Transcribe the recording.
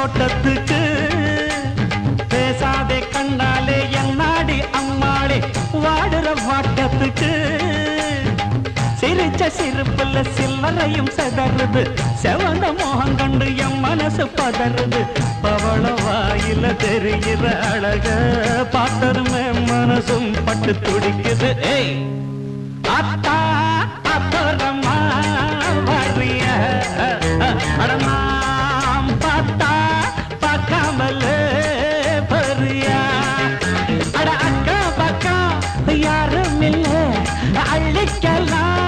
தோட்டத்துக்கு பேசாதே கண்ணாலே என்னாடி அம்மாளே வாடுற வாட்டத்துக்கு சிரிச்ச சிரிப்புல சில்லறையும் செதறுது செவந்த மோகம் கண்டு என் மனசு பதறுது பவள வாயில தெரிகிற அழக பார்த்ததுமே மனசும் பட்டு துடிக்குது ஏய் அத்தா அப்புறமா வரிய அடமாம் பார்த்தா பார்க்காமல பரியா அட அக்கா பக்கா யாரும் இல்லை அள்ளிக்கலாம்